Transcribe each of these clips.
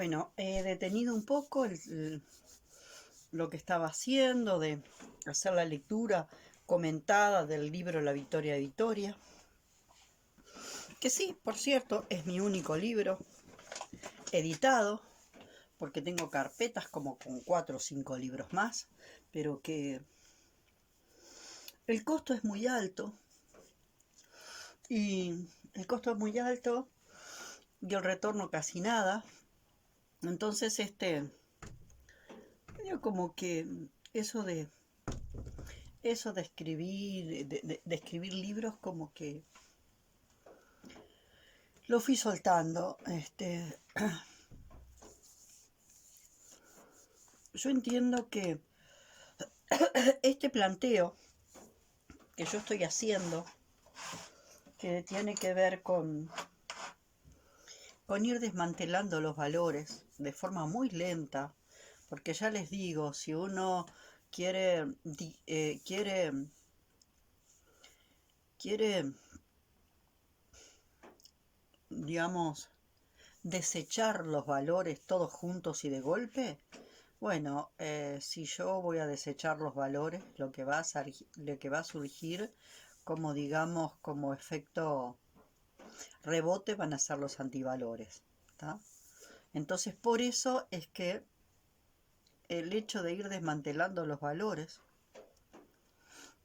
Bueno, he detenido un poco lo que estaba haciendo de hacer la lectura comentada del libro La Victoria de Vitoria, que sí, por cierto, es mi único libro editado, porque tengo carpetas como con 4 o 5 libros más, pero que el costo es muy alto, y el costo es muy alto y el retorno casi nada. Entonces, medio como que eso de escribir, de escribir libros, como que lo fui soltando. Yo entiendo que este planteo que yo estoy haciendo, que tiene que ver con ir desmantelando los valores de forma muy lenta, porque ya les digo, si uno quiere, quiere, digamos, desechar los valores todos juntos y de golpe, bueno, si yo voy a desechar los valores, lo que va a surgir como, digamos, como efecto rebote van a ser los antivalores, ¿tá? Entonces, por eso es que el hecho de ir desmantelando los valores,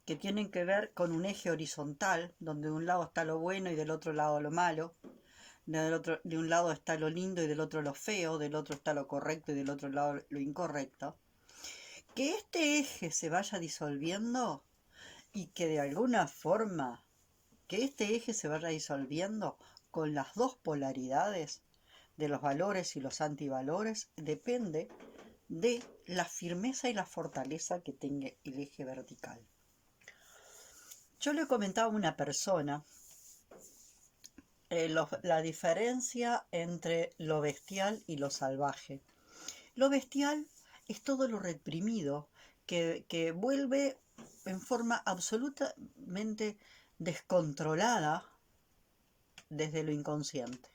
que tienen que ver con un eje horizontal, donde de un lado está lo bueno y del otro lado lo malo, de un lado está lo lindo y del otro lo feo, del otro está lo correcto y del otro lado lo incorrecto, que este eje se vaya disolviendo y que de alguna forma, que este eje se vaya disolviendo con las dos polaridades de los valores y los antivalores, depende de la firmeza y la fortaleza que tenga el eje vertical. Yo le comentaba a una persona la diferencia entre lo bestial y lo salvaje. Lo bestial es todo lo reprimido que vuelve en forma absolutamente descontrolada desde lo inconsciente.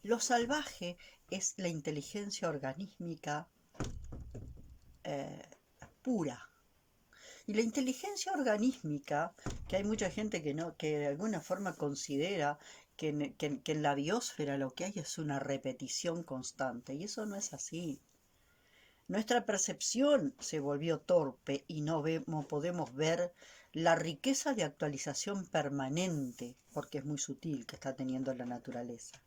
Lo salvaje es la inteligencia organísmica pura. Y la inteligencia organísmica, que hay mucha gente que de alguna forma considera que en la biosfera lo que hay es una repetición constante, y eso no es así. Nuestra percepción se volvió torpe y no podemos ver la riqueza de actualización permanente, porque es muy sutil, que está teniendo la naturaleza.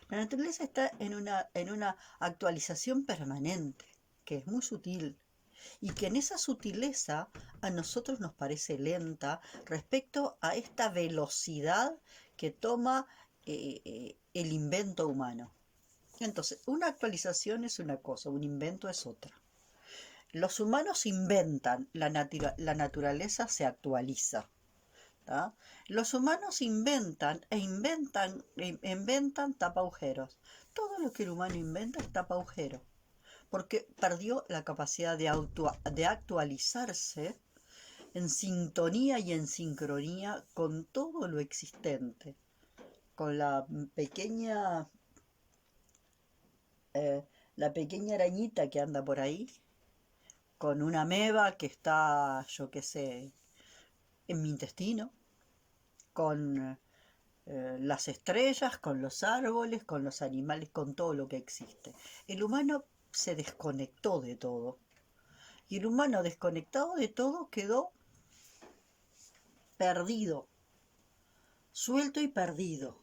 La naturaleza está en una actualización permanente, que es muy sutil, y que en esa sutileza a nosotros nos parece lenta respecto a esta velocidad que toma el invento humano. Entonces, una actualización es una cosa, un invento es otra. Los humanos inventan, la naturaleza se actualiza. ¿Tá? Los humanos inventan tapa agujeros. Todo lo que el humano inventa es tapa agujeros, porque perdió la capacidad de actualizarse en sintonía y en sincronía con todo lo existente, con pequeña, la pequeña arañita que anda por ahí, con una ameba que está, yo qué sé, en mi intestino, con las estrellas, con los árboles, con los animales, con todo lo que existe. El humano se desconectó de todo. Y el humano desconectado de todo quedó perdido, suelto y perdido.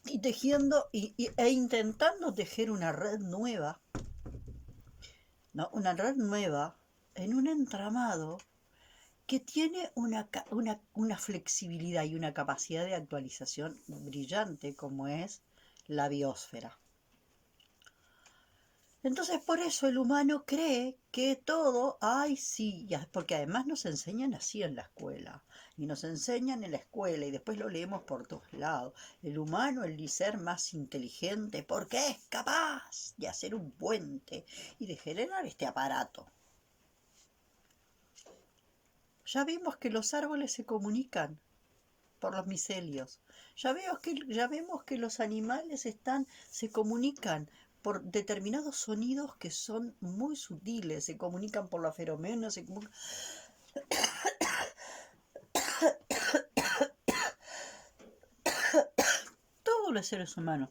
Y tejiendo e intentando tejer una red nueva, ¿no? Una red nueva en un entramado que tiene una flexibilidad y una capacidad de actualización brillante como es la biosfera. Entonces por eso el humano cree que todo, ay sí, porque además nos enseñan así en la escuela, y nos enseñan en la escuela y después lo leemos por todos lados. El humano, el ser más inteligente, porque es capaz de hacer un puente y de generar este aparato. Ya vimos que los árboles se comunican por los micelios. Ya vemos que los animales se comunican por determinados sonidos que son muy sutiles, se comunican por la feromona, todos los seres humanos,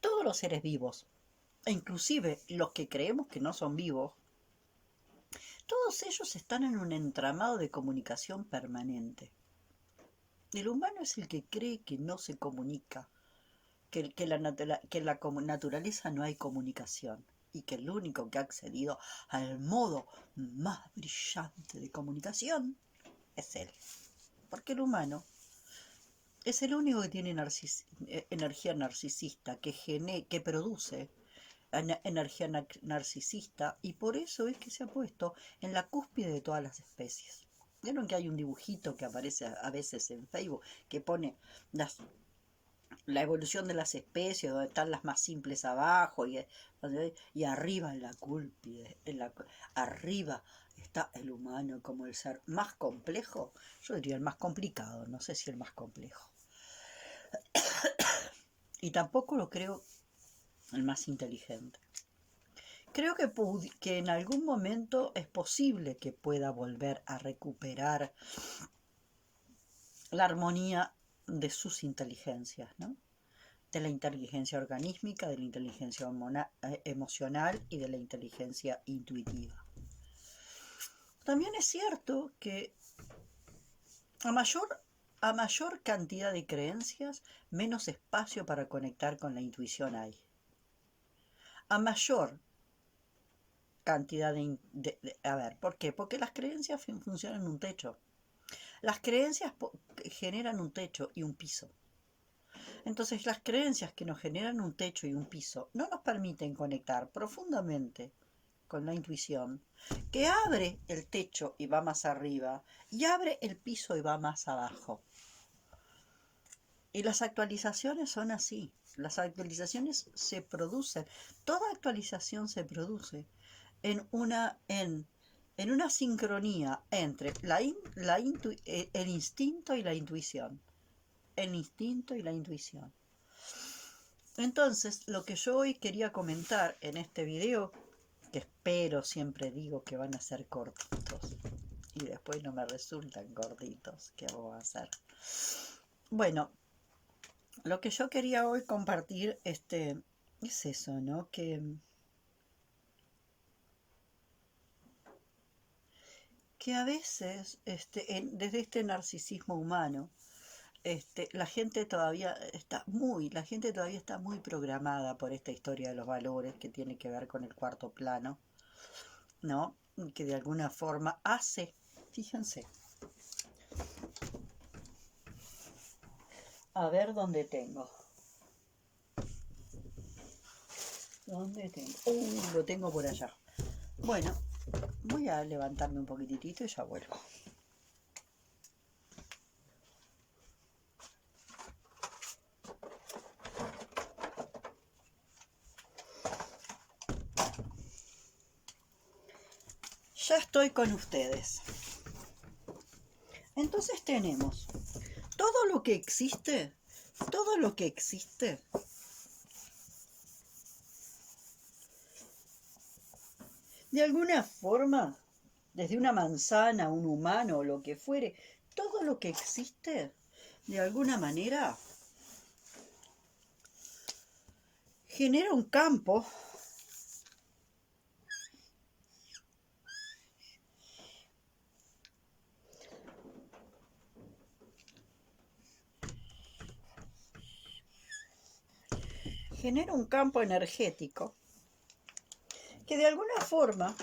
todos los seres vivos, e inclusive los que creemos que no son vivos, todos ellos están en un entramado de comunicación permanente. El humano es el que cree que no se comunica, que en la naturaleza no hay comunicación y que el único que ha accedido al modo más brillante de comunicación es él. Porque el humano es el único que tiene energía narcisista, que produce energía narcisista, y por eso es que se ha puesto en la cúspide de todas las especies. ¿Vieron que hay un dibujito que aparece a veces en Facebook que pone la evolución de las especies, donde están las más simples abajo y arriba en la cúspide, arriba está el humano como el ser más complejo? Yo diría el más complicado, no sé si el más complejo. Y tampoco lo creo el más inteligente. Creo que en algún momento es posible que pueda volver a recuperar la armonía de sus inteligencias, ¿no? De la inteligencia organísmica, de la inteligencia emocional y de la inteligencia intuitiva. También es cierto que a mayor cantidad de creencias, menos espacio para conectar con la intuición hay. A mayor cantidad ¿por qué? Porque las creencias funcionan en un techo. Las creencias generan un techo y un piso. Entonces, las creencias que nos generan un techo y un piso no nos permiten conectar profundamente con la intuición, que abre el techo y va más arriba, y abre el piso y va más abajo. Y las actualizaciones son así. Las actualizaciones se producen. Toda actualización se produce en una sincronía entre el instinto y la intuición. El instinto y la intuición. Entonces, lo que yo hoy quería comentar en este video, que espero, siempre digo que van a ser cortitos, y después no me resultan cortitos, ¿qué vamos a hacer? Bueno, lo que yo quería hoy compartir, es eso, ¿no? Que a veces, desde este narcisismo humano, la gente todavía está muy programada por esta historia de los valores que tiene que ver con el cuarto plano, ¿no? Que de alguna forma hace, fíjense, a ver dónde tengo. ¿Dónde tengo? Lo tengo por allá. Bueno, voy a levantarme un poquitito y ya vuelvo. Ya estoy con ustedes. Entonces tenemos todo lo que existe, de alguna forma, desde una manzana, un humano o lo que fuere, todo lo que existe, de alguna manera, genera un campo energético que de alguna forma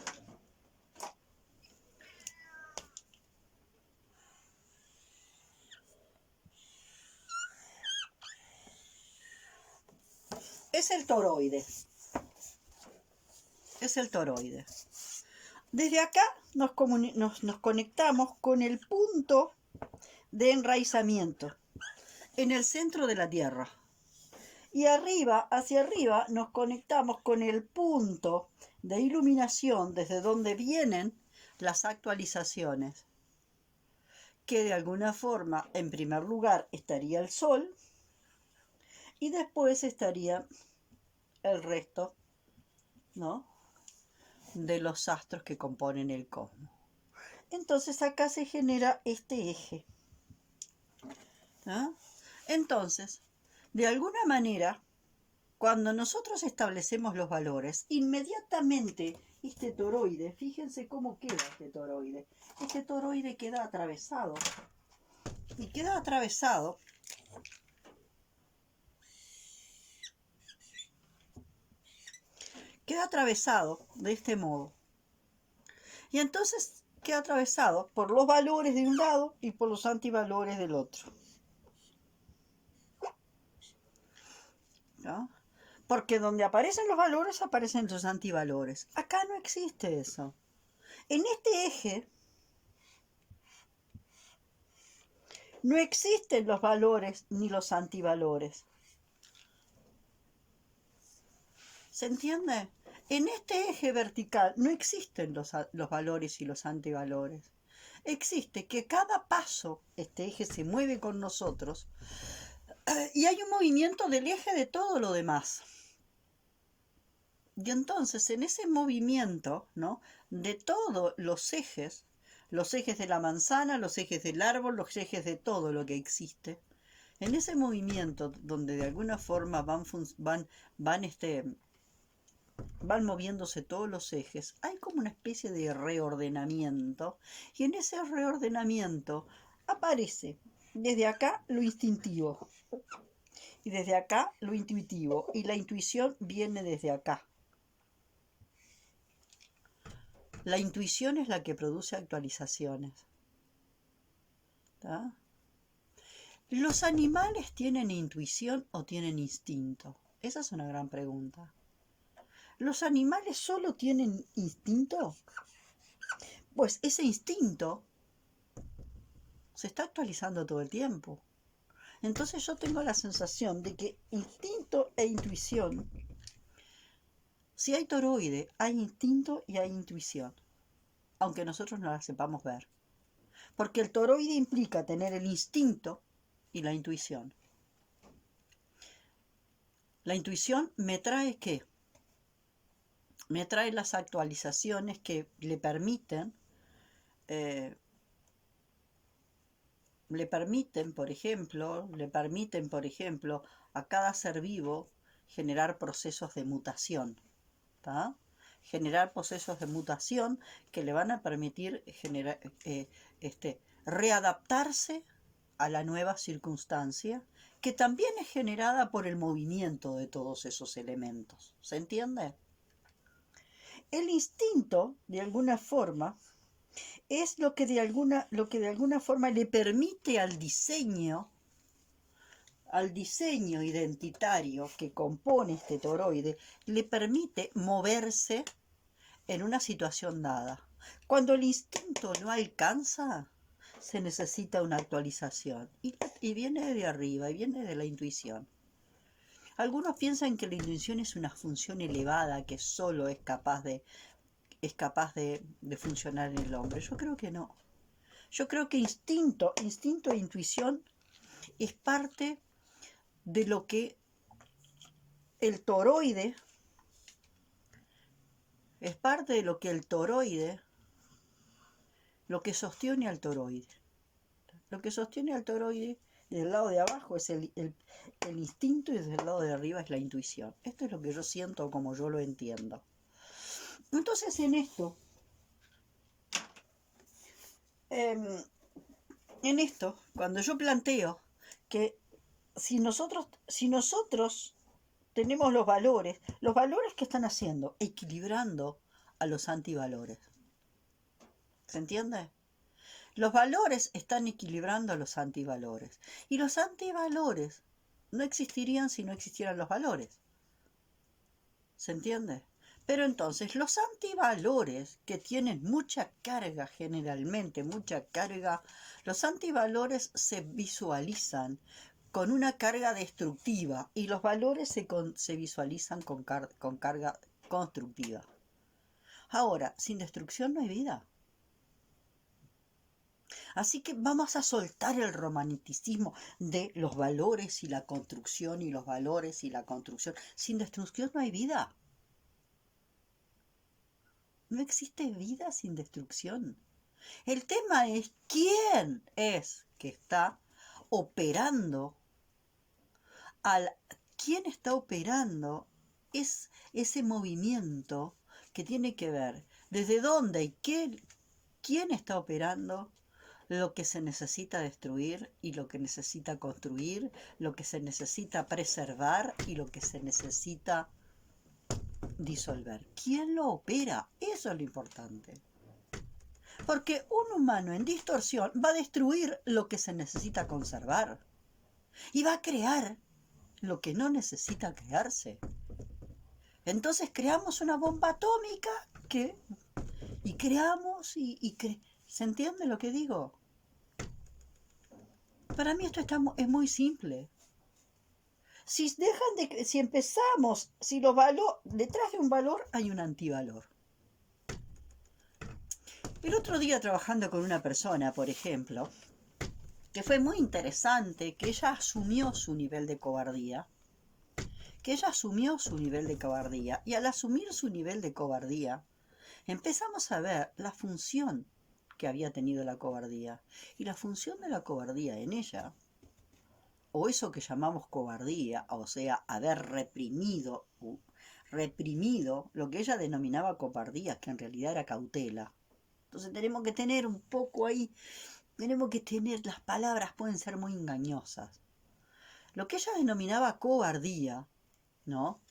es el toroide. Desde acá nos conectamos con el punto de enraizamiento en el centro de la Tierra. Y hacia arriba, nos conectamos con el punto de iluminación desde donde vienen las actualizaciones, que de alguna forma, en primer lugar, estaría el Sol y después estaría el resto, ¿no?, de los astros que componen el cosmos. Entonces acá se genera este eje, ¿no? Entonces, de alguna manera, cuando nosotros establecemos los valores, inmediatamente este toroide, fíjense cómo queda este toroide. Este toroide queda atravesado. Y queda atravesado de este modo. Y entonces queda atravesado por los valores de un lado y por los antivalores del otro, ¿no? Porque donde aparecen los valores aparecen los antivalores. Acá no existe eso. En este eje no existen los valores ni los antivalores. ¿Se entiende? En este eje vertical no existen los valores y los antivalores. Existe que cada paso, este eje se mueve con nosotros y hay un movimiento del eje de todo lo demás. Y entonces en ese movimiento, ¿no?, de todos los ejes de la manzana, los ejes del árbol, los ejes de todo lo que existe, en ese movimiento donde de alguna forma van moviéndose todos los ejes, hay como una especie de reordenamiento, y en ese reordenamiento aparece desde acá lo instintivo, y desde acá lo intuitivo, y la intuición viene desde acá. La intuición es la que produce actualizaciones, ¿tá? ¿Los animales tienen intuición o tienen instinto? Esa es una gran pregunta. ¿Los animales solo tienen instinto? Pues ese instinto se está actualizando todo el tiempo. Entonces yo tengo la sensación de que instinto e intuición, si hay toroide, hay instinto y hay intuición, aunque nosotros no la sepamos ver. Porque el toroide implica tener el instinto y la intuición. La intuición me trae ¿qué? Me trae las actualizaciones que le permiten, por ejemplo, a cada ser vivo generar procesos de mutación, ¿tá? Generar procesos de mutación que le van a permitir readaptarse a la nueva circunstancia, que también es generada por el movimiento de todos esos elementos. ¿Se entiende? El instinto, de alguna forma, es lo que de alguna forma le permite al diseño identitario que compone este toroide, le permite moverse en una situación dada. Cuando el instinto no alcanza, se necesita una actualización. Y viene de arriba, y viene de la intuición. Algunos piensan que la intuición es una función elevada que solo es capaz de funcionar en el hombre. Yo creo que no. Yo creo que instinto e intuición es parte de lo que el toroide, lo que sostiene al toroide. Lo que sostiene al toroide del lado de abajo es el instinto y desde el lado de arriba es la intuición. Esto es lo que yo siento como yo lo entiendo. Entonces en esto, cuando yo planteo que si nosotros tenemos los valores que están haciendo, equilibrando a los antivalores. ¿Se entiende? Los valores están equilibrando a los antivalores. Y los antivalores no existirían si no existieran los valores. ¿Se entiende? Pero entonces los antivalores que tienen mucha carga, generalmente mucha carga, los antivalores se visualizan con una carga destructiva y los valores se visualizan con carga constructiva. Ahora, sin destrucción no hay vida. Así que vamos a soltar el romanticismo de los valores y la construcción y los valores y la construcción. Sin destrucción no hay vida. No existe vida sin destrucción. El tema es quién es que está operando al quién está operando es ese movimiento que tiene que ver desde dónde y quién está operando lo que se necesita destruir y lo que necesita construir, lo que se necesita preservar y lo que se necesita disolver. ¿Quién lo opera? Eso es lo importante. Porque un humano en distorsión va a destruir lo que se necesita conservar y va a crear lo que no necesita crearse. Entonces creamos una bomba atómica y creamos ¿se entiende lo que digo? Para mí esto es muy simple. Si empezamos, detrás de un valor hay un antivalor. El otro día trabajando con una persona, por ejemplo, que fue muy interesante, que ella asumió su nivel de cobardía, y al asumir su nivel de cobardía, empezamos a ver la función que había tenido la cobardía. Y la función de la cobardía en ella, o eso que llamamos cobardía, o sea, haber reprimido lo que ella denominaba cobardía, que en realidad era cautela. Entonces tenemos que tener un poco ahí, las palabras pueden ser muy engañosas. Lo que ella denominaba cobardía, ¿no?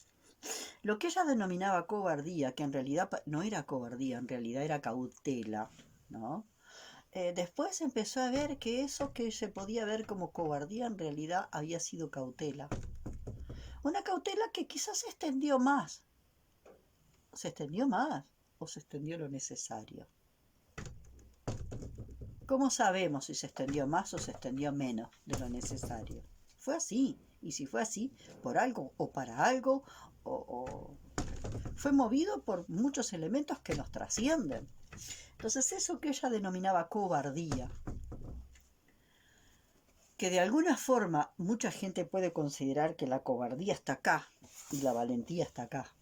Lo que ella denominaba cobardía, que en realidad no era cobardía, en realidad era cautela, ¿no? Después empezó a ver que eso que se podía ver como cobardía en realidad había sido cautela. Una cautela que quizás se extendió más o se extendió lo necesario. ¿Cómo sabemos si se extendió más o se extendió menos de lo necesario? Fue así. Y si fue así, por algo o para algo, o fue movido por muchos elementos que nos trascienden. Entonces eso que ella denominaba cobardía, que de alguna forma mucha gente puede considerar que la cobardía está acá y la valentía está acá.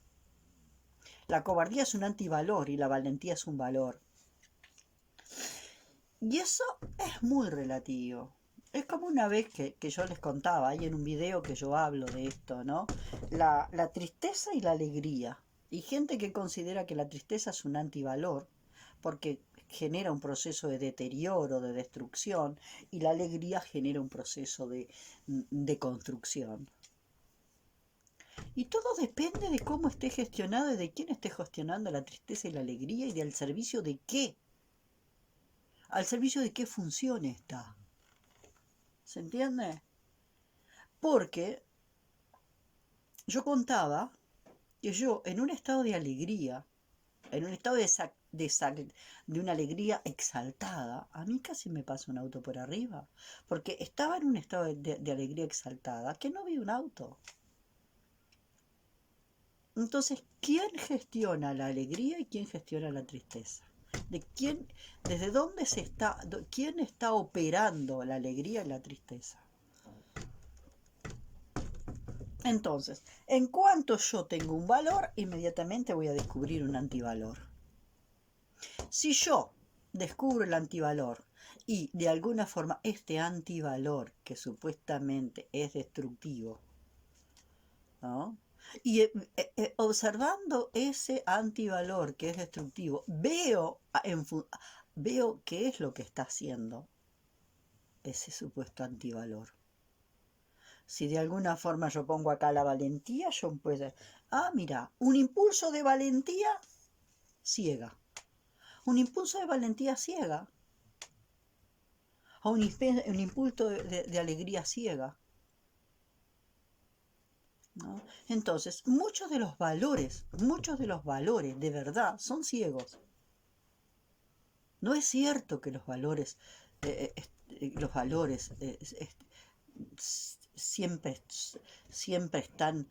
La cobardía es un antivalor y la valentía es un valor. Y eso es muy relativo. Es como una vez que yo les contaba, ahí en un video que yo hablo de esto, ¿no? La tristeza y la alegría. Y gente que considera que la tristeza es un antivalor, porque genera un proceso de deterioro, de destrucción, y la alegría genera un proceso de construcción. Y todo depende de cómo esté gestionado y de quién esté gestionando la tristeza y la alegría y del servicio de qué. Al servicio de qué función está. ¿Se entiende? Porque yo contaba que yo en un estado de alegría, en un estado de una alegría exaltada, a mí casi me pasa un auto por arriba, porque estaba en un estado de alegría exaltada que no vi un auto. Entonces, ¿quién gestiona la alegría y quién gestiona la tristeza? ¿Desde dónde quién está operando la alegría y la tristeza? Entonces, en cuanto yo tengo un valor, inmediatamente voy a descubrir un antivalor. Si yo descubro el antivalor y de alguna forma este antivalor que supuestamente es destructivo, ¿no? Y observando ese antivalor que es destructivo, veo qué es lo que está haciendo ese supuesto antivalor. Si de alguna forma yo pongo acá la valentía, yo puedo... mira, un impulso de valentía ciega. Un impulso de valentía ciega. O un impulso de alegría ciega. ¿No? Entonces, muchos de los valores de verdad son ciegos. No es cierto que los valores siempre, siempre están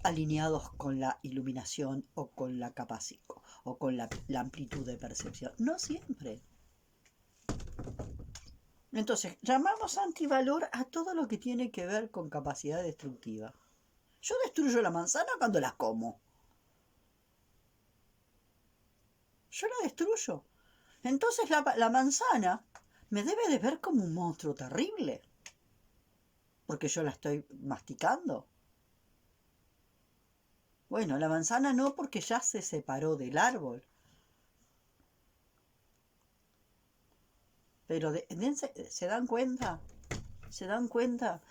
alineados con la iluminación o con la capacidad o con la amplitud de percepción. No siempre. Entonces, llamamos antivalor a todo lo que tiene que ver con capacidad destructiva. Yo destruyo la manzana cuando la como. Yo la destruyo. Entonces la manzana me debe de ver como un monstruo terrible. Porque yo la estoy masticando. Bueno, la manzana no, porque ya se separó del árbol. Pero ¿se dan cuenta? ¿Se dan cuenta?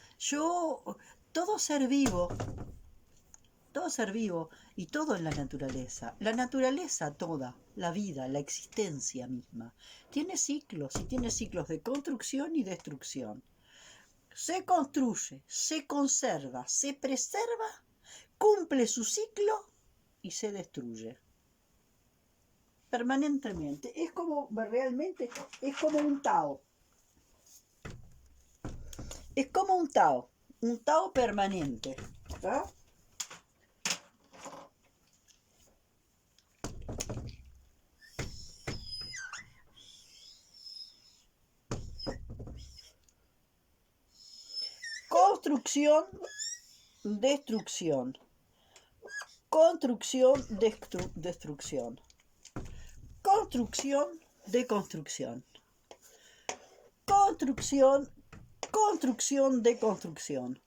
Todo ser vivo y todo en la naturaleza toda, la vida, la existencia misma, tiene ciclos y tiene ciclos de construcción y destrucción. Se construye, se conserva, se preserva, cumple su ciclo y se destruye. Permanentemente. Es como, realmente, es como un Tao. Es como un Tao permanente. ¿Verdad? Construcción, destrucción. Construcción, destrucción. Construcción, deconstrucción. Construcción, construcción, deconstrucción.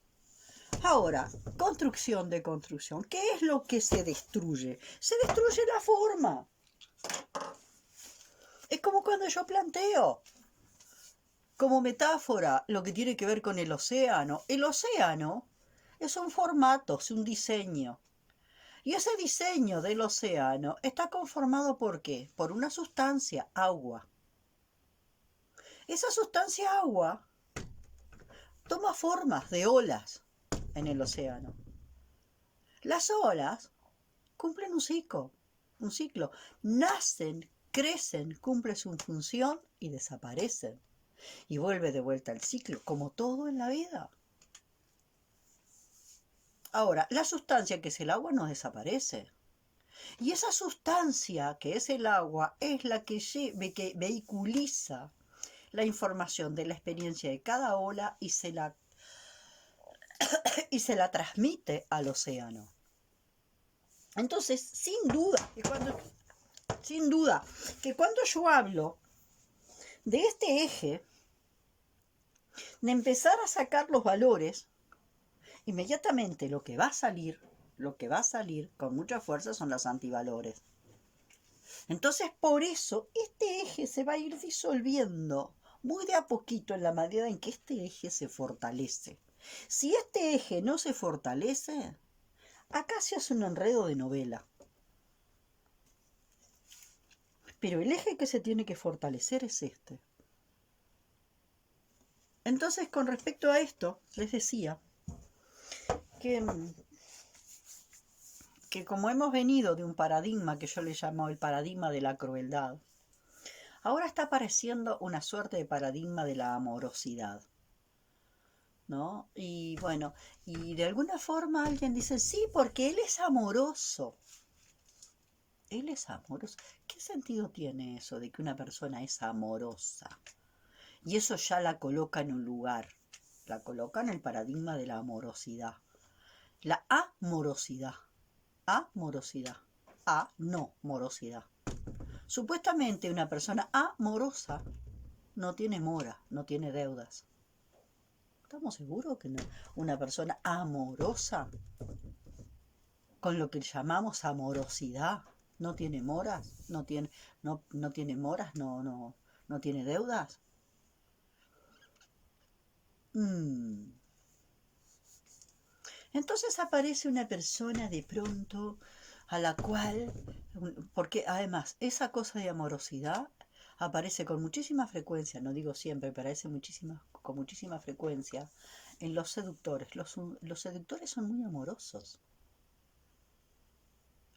Ahora, construcción, deconstrucción. ¿Qué es lo que se destruye? Se destruye la forma. Es como cuando yo planteo, como metáfora, lo que tiene que ver con el océano. El océano es un formato, es un diseño. Y ese diseño del océano está conformado ¿por qué? Por una sustancia, agua. Esa sustancia agua toma formas de olas en el océano. Las olas cumplen un ciclo. Nacen, crecen, cumplen su función y desaparecen. Y vuelve de vuelta al ciclo, como todo en la vida. Ahora, la sustancia que es el agua no desaparece. Y esa sustancia que es el agua es la que vehiculiza la información de la experiencia de cada ola y se la transmite al océano. Entonces, sin duda, que cuando yo hablo de este eje, de empezar a sacar los valores, inmediatamente lo que va a salir con mucha fuerza son los antivalores. Entonces, por eso, este eje se va a ir disolviendo muy de a poquito en la medida en que este eje se fortalece. Si este eje no se fortalece, acá se hace un enredo de novela. Pero el eje que se tiene que fortalecer es este. Entonces, con respecto a esto, les decía que como hemos venido de un paradigma que yo le llamo el paradigma de la crueldad, ahora está apareciendo una suerte de paradigma de la amorosidad, ¿no? Y bueno, y de alguna forma alguien dice, sí, porque él es amoroso. Él es amoroso. ¿Qué sentido tiene eso de que una persona es amorosa? Y eso ya la coloca en un lugar, la coloca en el paradigma de la amorosidad. La amorosidad. Amorosidad. No morosidad. Supuestamente una persona amorosa no tiene mora, no tiene deudas. ¿Estamos seguros que no? Una persona amorosa, con lo que llamamos amorosidad, no tiene moras, no tiene moras, no tiene deudas. Entonces aparece una persona de pronto a la cual, porque además esa cosa de amorosidad aparece con muchísima frecuencia, no digo siempre, pero aparece con muchísima frecuencia en los seductores. Los seductores son muy amorosos.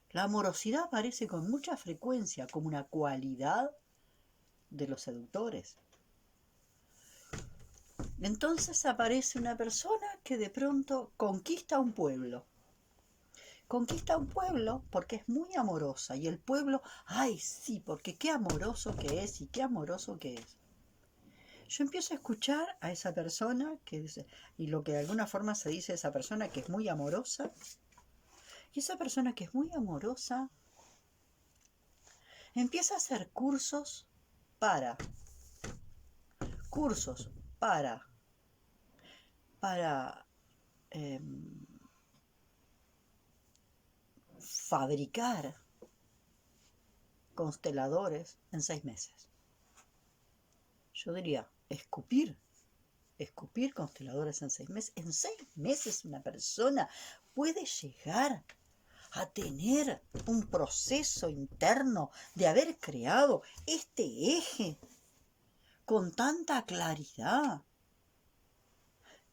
La amorosidad aparece con mucha frecuencia como una cualidad de los seductores. Entonces aparece una persona que de pronto conquista un pueblo. Conquista un pueblo porque es muy amorosa y el pueblo, ay sí, porque qué amoroso que es y qué amoroso que es. yo empiezo a escuchar a esa persona que dice, y lo que de alguna forma se dice esa persona que es muy amorosa, y esa persona que es muy amorosa empieza a hacer para, cursos para fabricar consteladores en 6 meses. Yo diría, escupir consteladores en 6 meses. En 6 meses una persona puede llegar a tener un proceso interno de haber creado este eje con tanta claridad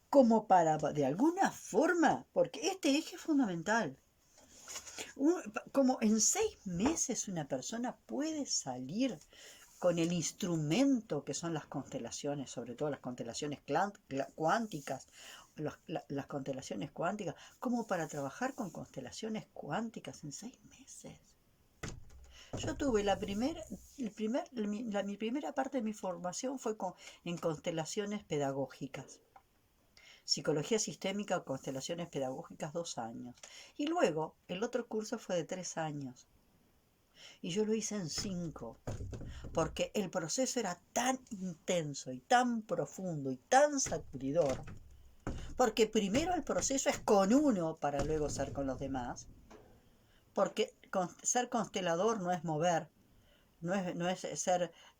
como para, de alguna forma, porque este eje es fundamental. Como en 6 meses una persona puede salir con el instrumento que son las constelaciones, sobre todo las constelaciones cuánticas, las constelaciones cuánticas, como para trabajar con constelaciones cuánticas en 6 meses. Yo tuve mi primera parte de mi formación fue en constelaciones pedagógicas. Psicología sistémica, constelaciones pedagógicas, 2 años. Y luego el otro curso fue de 3 años. Y yo lo hice en 5, porque el proceso era tan intenso y tan profundo y tan sacudidor, porque primero el proceso es con uno para luego ser con los demás, porque ser constelador no es mover, no es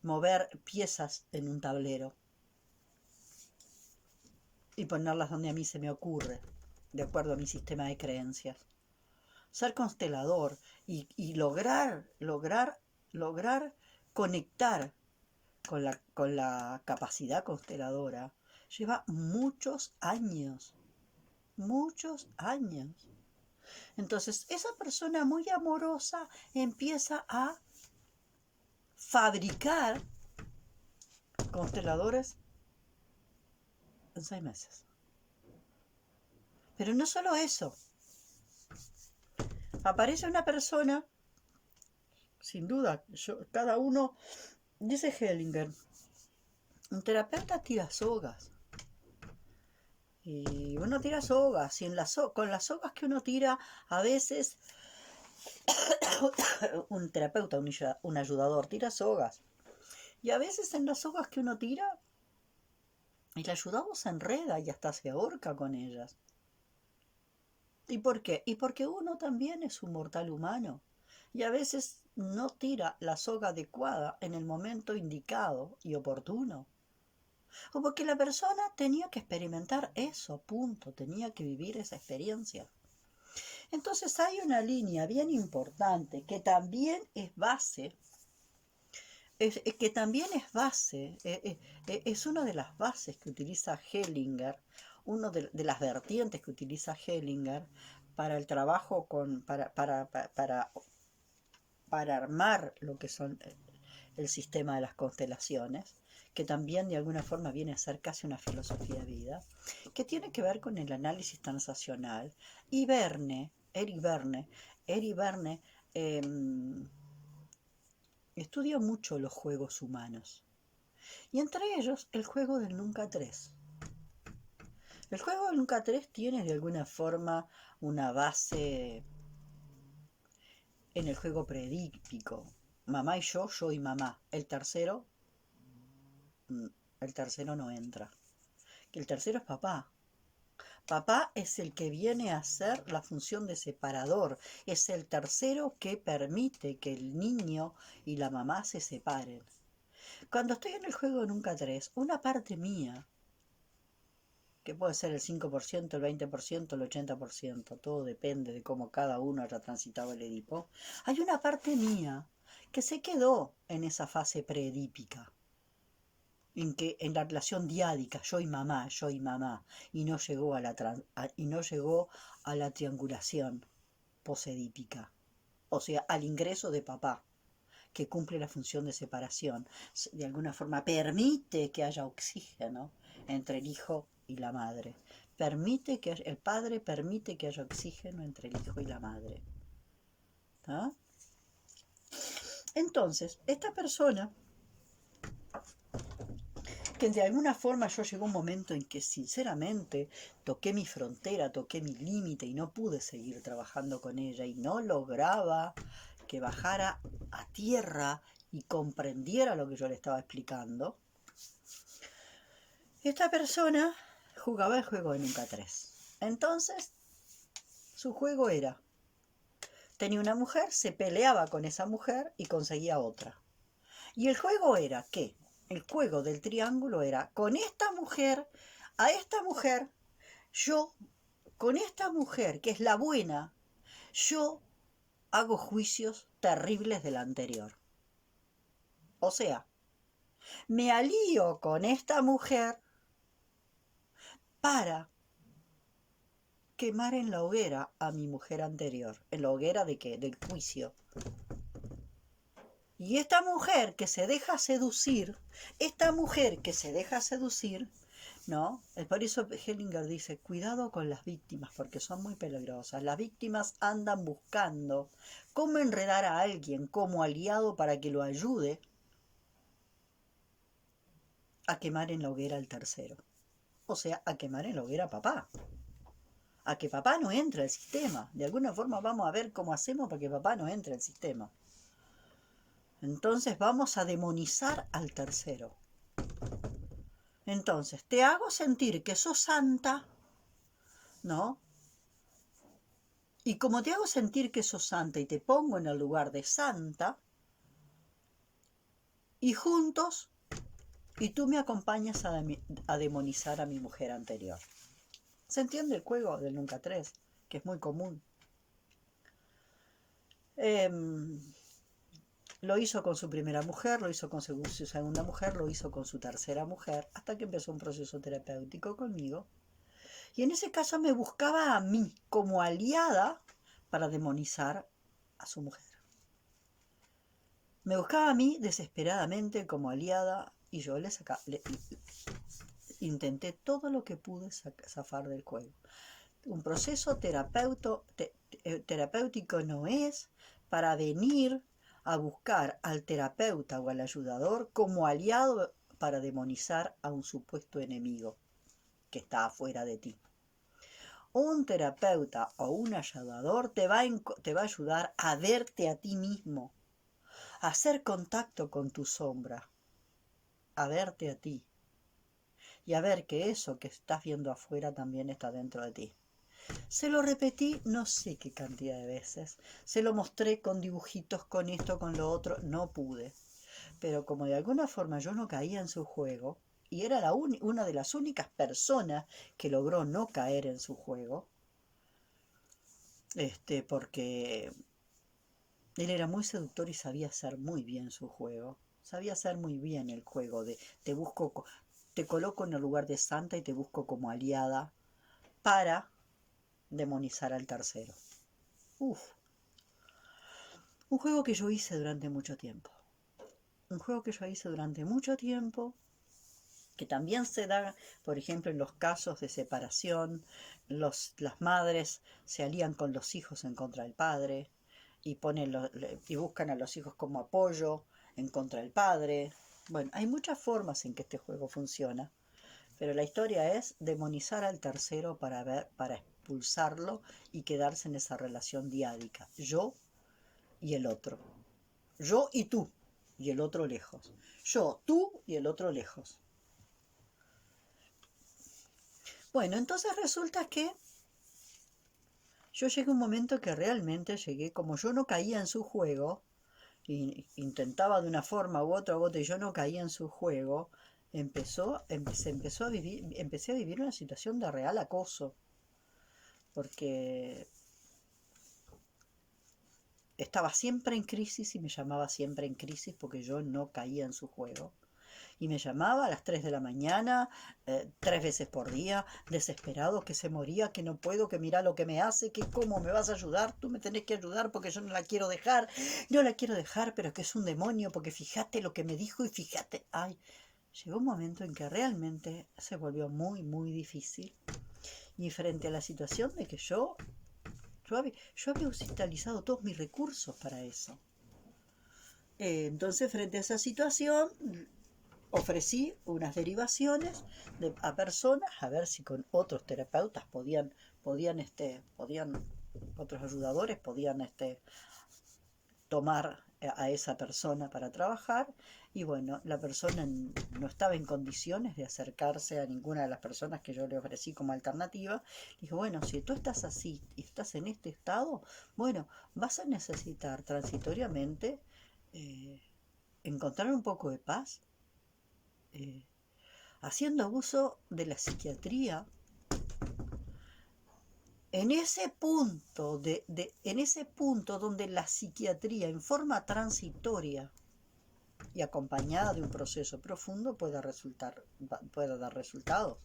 mover piezas en un tablero y ponerlas donde a mí se me ocurre, de acuerdo a mi sistema de creencias. Ser constelador y lograr conectar con la capacidad consteladora lleva muchos años. Entonces, esa persona muy amorosa empieza a fabricar consteladores en 6 meses. Pero no solo eso. Aparece una persona, sin duda, cada uno, dice Hellinger, un terapeuta tira sogas. Y uno tira sogas, y con las sogas que uno tira, a veces un terapeuta, un ayudador, tira sogas. Y a veces en las sogas que uno tira, el ayudado se enreda y hasta se ahorca con ellas. ¿Y por qué? Y porque uno también es un mortal humano. Y a veces no tira la soga adecuada en el momento indicado y oportuno. O porque la persona tenía que experimentar eso, punto, tenía que vivir esa experiencia. Entonces hay una línea bien importante que también es base, es una de las bases que utiliza Hellinger, una de las vertientes que utiliza Hellinger para el trabajo para armar lo que son el sistema de las constelaciones, que también de alguna forma viene a ser casi una filosofía de vida, que tiene que ver con el análisis transaccional. Y Eric Berne estudia mucho los juegos humanos, y entre ellos el juego del nunca 3. El juego del nunca 3 tiene de alguna forma una base en el juego predípico. Mamá y yo y mamá. El tercero no entra. El tercero es papá. Papá es el que viene a hacer la función de separador. Es el tercero que permite que el niño y la mamá se separen. Cuando estoy en el juego nunca 3, una parte mía, que puede ser el 5%, el 20%, el 80%, todo depende de cómo cada uno haya transitado el Edipo, hay una parte mía que se quedó en esa fase preedípica, en la relación diádica, yo y mamá, y no llegó a la triangulación posedípica, o sea, al ingreso de papá, que cumple la función de separación, de alguna forma permite que haya oxígeno entre el hijo y la madre, el padre permite que haya oxígeno entre el hijo y la madre. ¿Ah? Entonces, esta persona que de alguna forma yo llegó un momento en que sinceramente toqué mi frontera, toqué mi límite y no pude seguir trabajando con ella y no lograba que bajara a tierra y comprendiera lo que yo le estaba explicando. Esta persona jugaba el juego de Nunca 3. Entonces, su juego era, tenía una mujer, se peleaba con esa mujer y conseguía otra. Y el juego era que, el juego del triángulo era, con esta mujer, a esta mujer, yo, con esta mujer, que es la buena, yo hago juicios terribles de la anterior. O sea, me alío con esta mujer para quemar en la hoguera a mi mujer anterior. ¿En la hoguera de qué? Del juicio. Y esta mujer que se deja seducir, ¿no? Por eso Hellinger dice, cuidado con las víctimas, porque son muy peligrosas. Las víctimas andan buscando cómo enredar a alguien como aliado para que lo ayude a quemar en la hoguera al tercero. O sea, a quemar en la hoguera a papá. A que papá no entre al sistema. De alguna forma vamos a ver cómo hacemos para que papá no entre al sistema. Entonces vamos a demonizar al tercero. Entonces, te hago sentir que sos santa, ¿no? Y como te hago sentir que sos santa y te pongo en el lugar de santa, y juntos, y tú me acompañas a demonizar a mi mujer anterior. ¿Se entiende el juego del Nunca 3? Que es muy común. Lo hizo con su primera mujer, lo hizo con su segunda mujer, lo hizo con su tercera mujer, hasta que empezó un proceso terapéutico conmigo. Y en ese caso me buscaba a mí como aliada para demonizar a su mujer. Me buscaba a mí desesperadamente como aliada y yo le intenté todo lo que pude zafar del juego. Un proceso terapéutico no es para venir a buscar al terapeuta o al ayudador como aliado para demonizar a un supuesto enemigo que está afuera de ti. Un terapeuta o un ayudador te va a ayudar a verte a ti mismo, a hacer contacto con tu sombra, a verte a ti y a ver que eso que estás viendo afuera también está dentro de ti. Se lo repetí no sé qué cantidad de veces, se lo mostré con dibujitos, con esto, con lo otro, no pude. Pero como de alguna forma yo no caía en su juego, y era una de las únicas personas que logró no caer en su juego, porque él era muy seductor y sabía hacer muy bien su juego. Sabía hacer muy bien el juego de te coloco en el lugar de santa y te busco como aliada para demonizar al tercero. Un juego que yo hice durante mucho tiempo. Que también se da, por ejemplo, en los casos de separación, las madres se alían con los hijos en contra del padre y buscan a los hijos como apoyo en contra del padre. Bueno, hay muchas formas en que este juego funciona, pero la historia es demonizar al tercero para expulsarlo y quedarse en esa relación diádica. Yo y el otro. Yo y tú y el otro lejos. Yo, tú y el otro lejos. Bueno, entonces resulta que yo llegué a un momento que realmente como yo no caía en su juego, y intentaba de una forma u otra, y yo no caía en su juego, empecé a vivir una situación de real acoso, porque estaba siempre en crisis y me llamaba siempre en crisis porque yo no caía en su juego. Y me llamaba a las 3 de la mañana, 3 veces por día, desesperado, que se moría, que no puedo, que mira lo que me hace, que cómo me vas a ayudar, tú me tenés que ayudar porque yo no la quiero dejar, pero que es un demonio, porque fíjate lo que me dijo y fíjate, ay, llegó un momento en que realmente se volvió muy, muy difícil. Y frente a la situación de que yo había utilizado todos mis recursos para eso. Entonces, frente a esa situación, ofrecí unas derivaciones a personas a ver si con otros terapeutas podían otros ayudadores podían tomar a esa persona para trabajar. Y bueno, la persona no estaba en condiciones de acercarse a ninguna de las personas que yo le ofrecí como alternativa. Dijo, bueno, si tú estás así y estás en este estado, bueno, vas a necesitar transitoriamente eh, encontrar un poco de paz, eh, haciendo uso de la psiquiatría en ese punto donde la psiquiatría en forma transitoria y acompañada de un proceso profundo pueda dar resultados.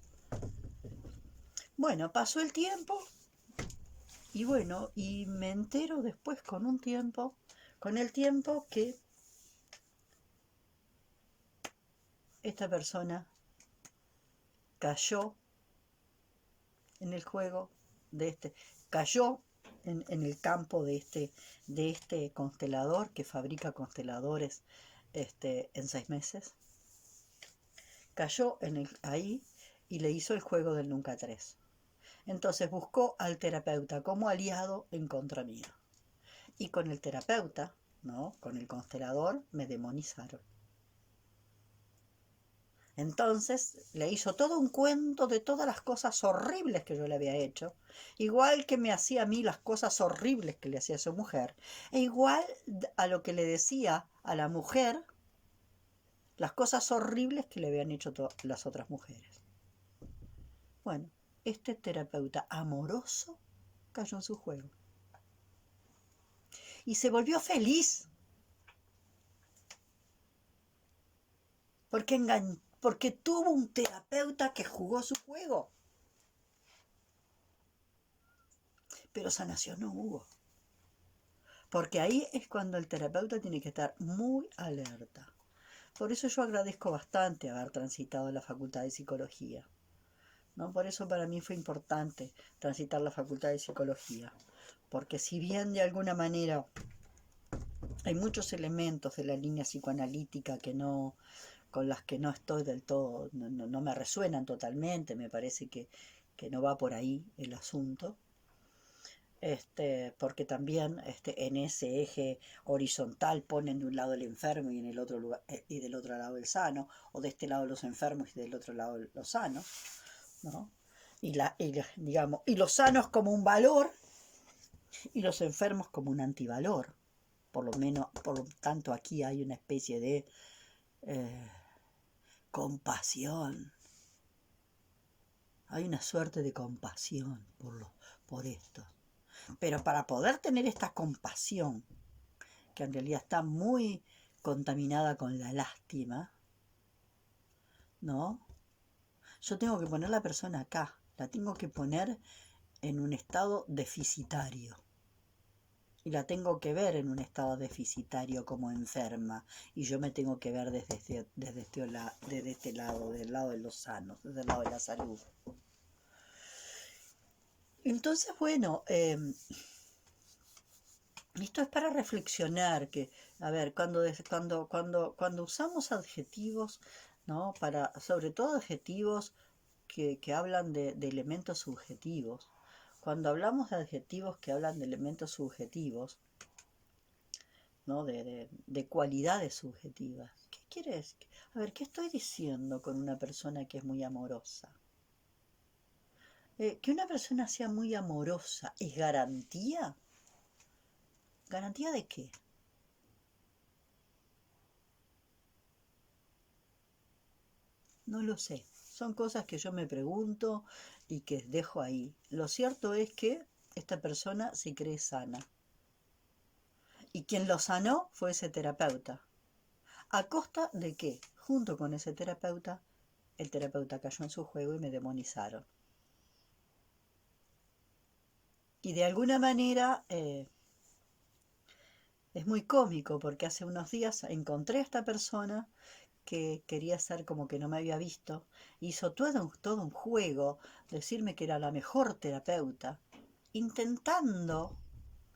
Bueno, pasó el tiempo y bueno, y me entero después con el tiempo que esta persona cayó en el juego cayó en el campo de este constelador que fabrica consteladores en 6 meses. Cayó ahí y le hizo el juego del nunca 3. Entonces buscó al terapeuta como aliado en contra mía. Y con el terapeuta, ¿no? Con el constelador, me demonizaron. Entonces le hizo todo un cuento de todas las cosas horribles que yo le había hecho, igual que me hacía a mí las cosas horribles que le hacía a su mujer, e igual a lo que le decía a la mujer las cosas horribles que le habían hecho las otras mujeres. Bueno, este terapeuta amoroso cayó en su juego y se volvió feliz porque tuvo un terapeuta que jugó su juego. Pero sanación no hubo. Porque ahí es cuando el terapeuta tiene que estar muy alerta. Por eso yo agradezco bastante haber transitado la Facultad de Psicología, ¿no? Por eso para mí fue importante transitar la Facultad de Psicología. Porque si bien de alguna manera hay muchos elementos de la línea psicoanalítica con las que no estoy del todo, no me resuenan totalmente, me parece que no va por ahí el asunto. Porque también en ese eje horizontal ponen de un lado el enfermo y en el otro lugar, y del otro lado el sano, o de este lado los enfermos y del otro lado los sanos, ¿no? Digamos, y los sanos como un valor y los enfermos como un antivalor. Por lo tanto, aquí hay una especie de compasión. Hay una suerte de compasión por esto. Pero para poder tener esta compasión, que en realidad está muy contaminada con la lástima, ¿no? Yo tengo que poner la persona acá, la tengo que poner en un estado deficitario. Y la tengo que ver en un estado deficitario como enferma. Y yo me tengo que ver desde este lado, del lado de los sanos, desde el lado de la salud. Entonces, bueno, esto es para reflexionar, que, a ver, cuando usamos adjetivos, ¿no? Sobre todo adjetivos que hablan de elementos subjetivos, cuando hablamos de adjetivos que hablan de elementos subjetivos, ¿no? De cualidades subjetivas, ¿qué quieres? A ver, ¿qué estoy diciendo con una persona que es muy amorosa? Que una persona sea muy amorosa, ¿es garantía? ¿Garantía de qué? No lo sé. Son cosas que yo me pregunto y que dejo ahí. Lo cierto es que esta persona se cree sana. Y quien lo sanó fue ese terapeuta. ¿A costa de qué? Junto con ese terapeuta, el terapeuta cayó en su juego y me demonizaron. Y de alguna manera es muy cómico porque hace unos días encontré a esta persona que quería hacer como que no me había visto, hizo todo un juego, decirme que era la mejor terapeuta, intentando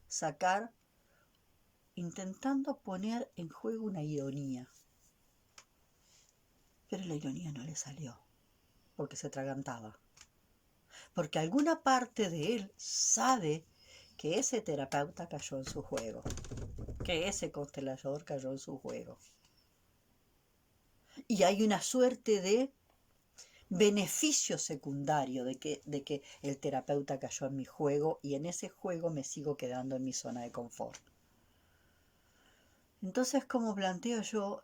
sacar, intentando poner en juego una ironía. Pero la ironía no le salió, porque se atragantaba. Porque alguna parte de él sabe que ese terapeuta cayó en su juego, que ese constelador cayó en su juego. Y hay una suerte de beneficio secundario de que el terapeuta cayó en mi juego y en ese juego me sigo quedando en mi zona de confort. Entonces, como planteo yo,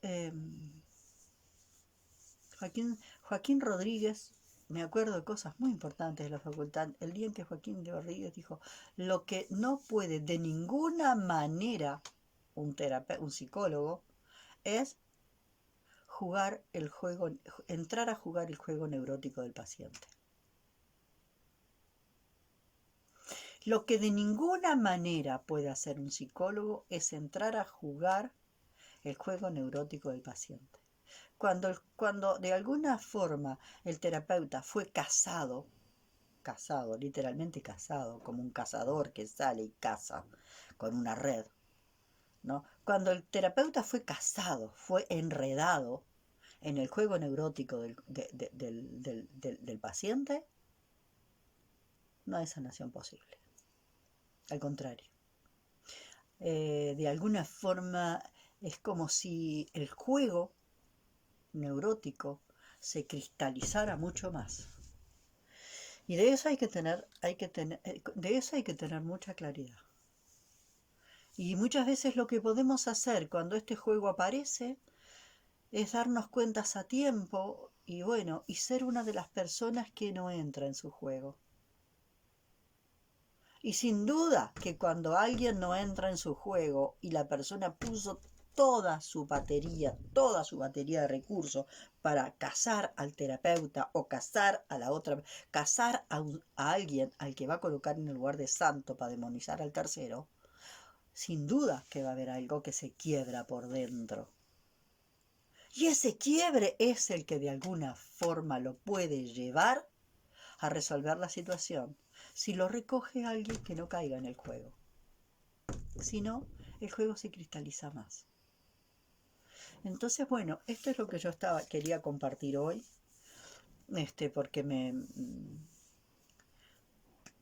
Joaquín Rodríguez, me acuerdo de cosas muy importantes de la facultad, el día en que Joaquín Rodríguez dijo, lo que no puede de ninguna manera un psicólogo es jugar el juego, entrar a jugar el juego neurótico del paciente. Lo que de ninguna manera puede hacer un psicólogo es entrar a jugar el juego neurótico del paciente. Cuando de alguna forma el terapeuta fue cazado, literalmente cazado, como un cazador que sale y caza con una red, ¿no? Cuando el terapeuta fue cazado, fue enredado en el juego neurótico del paciente, no hay sanación posible. Al contrario. De alguna forma es como si el juego neurótico se cristalizara mucho más. Y de eso hay que tener mucha claridad. Y muchas veces lo que podemos hacer cuando este juego aparece es darnos cuentas a tiempo y bueno, y ser una de las personas que no entra en su juego. Y sin duda que cuando alguien no entra en su juego y la persona puso toda su batería de recursos para cazar al terapeuta o cazar a la otra, cazar a alguien al que va a colocar en el lugar de santo para demonizar al tercero, sin duda que va a haber algo que se quiebra por dentro. Y ese quiebre es el que de alguna forma lo puede llevar a resolver la situación. Si lo recoge alguien que no caiga en el juego. Si no, el juego se cristaliza más. Entonces, bueno, esto es lo que yo quería compartir hoy.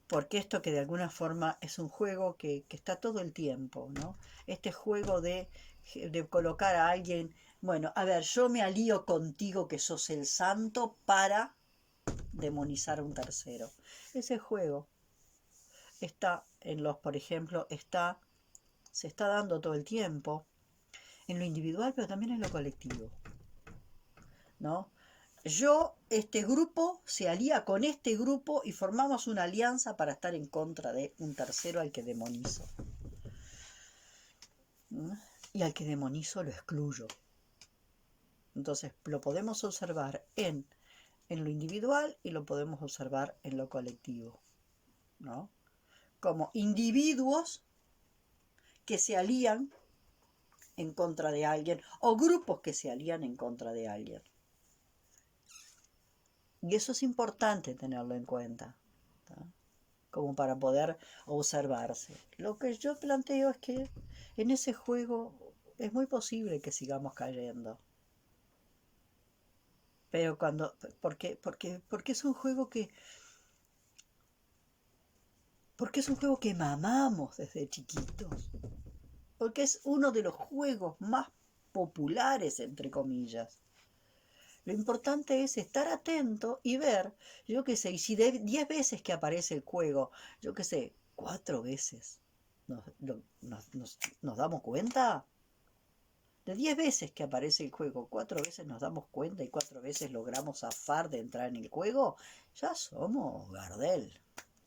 Porque esto que de alguna forma es un juego que está todo el tiempo, ¿no? Este juego de colocar a alguien, bueno, a ver, yo me alío contigo que sos el santo para demonizar a un tercero. Ese juego está por ejemplo, se está dando todo el tiempo en lo individual, pero también en lo colectivo, ¿no? Este grupo se alía con este grupo y formamos una alianza para estar en contra de un tercero al que demonizo. Y al que demonizo lo excluyo. Entonces lo podemos observar en lo individual y lo podemos observar en lo colectivo, ¿no? Como individuos que se alían en contra de alguien o grupos que se alían en contra de alguien. Y eso es importante tenerlo en cuenta, ¿tá? Como para poder observarse. Lo que yo planteo es que en ese juego es muy posible que sigamos cayendo. Pero porque es un juego que mamamos desde chiquitos. Porque es uno de los juegos más populares, entre comillas. Lo importante es estar atento y ver, yo qué sé, y si de 10 veces que aparece el juego, yo qué sé, 4 veces nos damos cuenta. De 10 veces que aparece el juego, 4 veces nos damos cuenta y 4 veces logramos zafar de entrar en el juego, ya somos Gardel,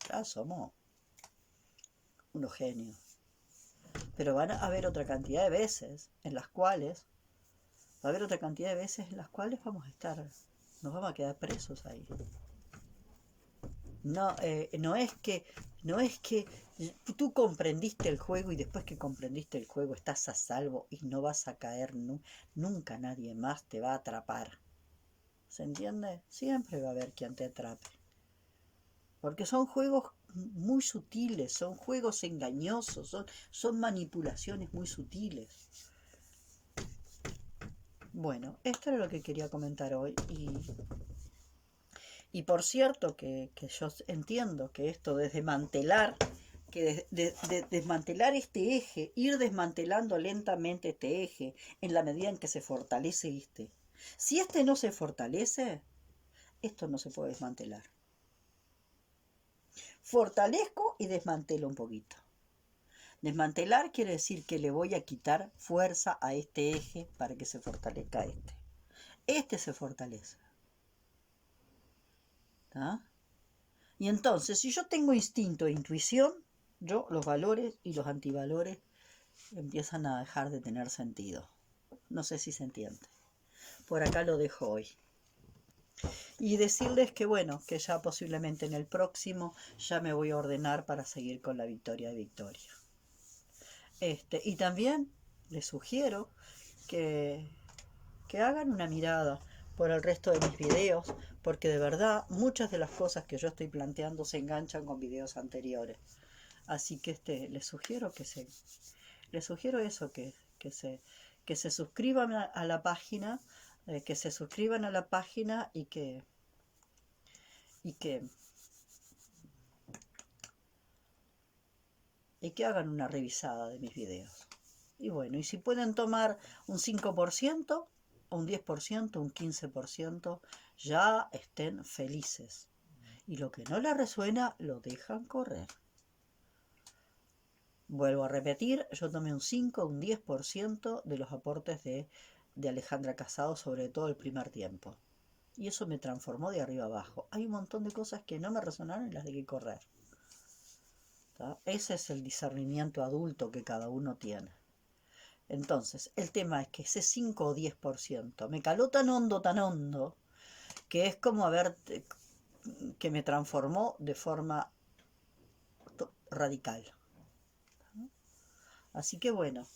ya somos unos genios. Pero van a haber otra cantidad de veces en las cuales vamos a estar, nos vamos a quedar presos ahí. No, no es que tú comprendiste el juego y después que comprendiste el juego estás a salvo y no vas a caer nunca, nadie más te va a atrapar. ¿Se entiende? Siempre va a haber quien te atrape. Porque son juegos muy sutiles, son juegos engañosos, son manipulaciones muy sutiles. Bueno, esto era lo que quería comentar hoy y por cierto que yo entiendo que esto de desmantelar, desmantelar este eje, ir desmantelando lentamente este eje en la medida en que se fortalece este. Si este no se fortalece, esto no se puede desmantelar. Fortalezco y desmantelo un poquito. Desmantelar quiere decir que le voy a quitar fuerza a este eje para que se fortalezca este. Este se fortalece. ¿Tá? Y entonces, si yo tengo instinto e intuición, yo los valores y los antivalores empiezan a dejar de tener sentido. No sé si se entiende. Por acá lo dejo hoy. Y decirles que bueno, que ya posiblemente en el próximo ya me voy a ordenar para seguir con la Victoria de Victoria. Y también les sugiero que hagan una mirada por el resto de mis videos, porque de verdad muchas de las cosas que yo estoy planteando se enganchan con videos anteriores. Así que les sugiero eso, que se suscriban a la página, que se suscriban a la página y que hagan una revisada de mis videos. Y bueno, y si pueden tomar un 5%, un 10%, un 15%, ya estén felices. Y lo que no les resuena, lo dejan correr. Vuelvo a repetir, yo tomé un 5, un 10% de los aportes de Alejandra Casado, sobre todo el primer tiempo. Y eso me transformó de arriba abajo. Hay un montón de cosas que no me resonaron y las dejé correr. ¿Tá? Ese es el discernimiento adulto que cada uno tiene. Entonces, el tema es que ese 5 o 10% me caló tan hondo, que es como que me transformó de forma radical. Así que bueno,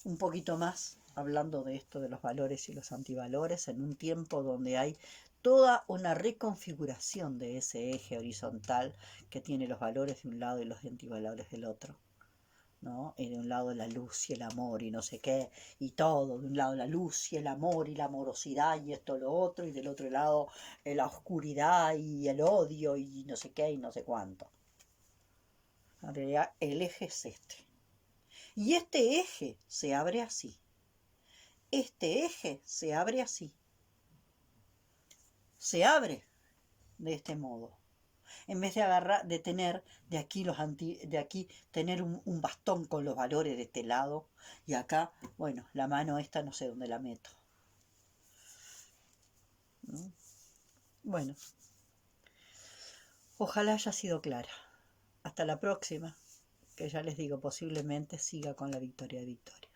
un poquito más hablando de esto de los valores y los antivalores en un tiempo donde hay toda una reconfiguración de ese eje horizontal que tiene los valores de un lado y los antivalores del otro. ¿No? Y de un lado la luz y el amor y no sé qué, y todo, de un lado la luz y el amor y la amorosidad y esto lo otro, y del otro lado la oscuridad y el odio y no sé qué y no sé cuánto. En realidad el eje es este. Y este eje se abre así. Este eje se abre así. Se abre de este modo. En vez de agarrar, de tener de aquí tener un bastón con los valores de este lado y acá, bueno, la mano esta no sé dónde la meto. ¿No? Bueno, ojalá haya sido clara. Hasta la próxima, que ya les digo, posiblemente siga con la Victoria de Victoria.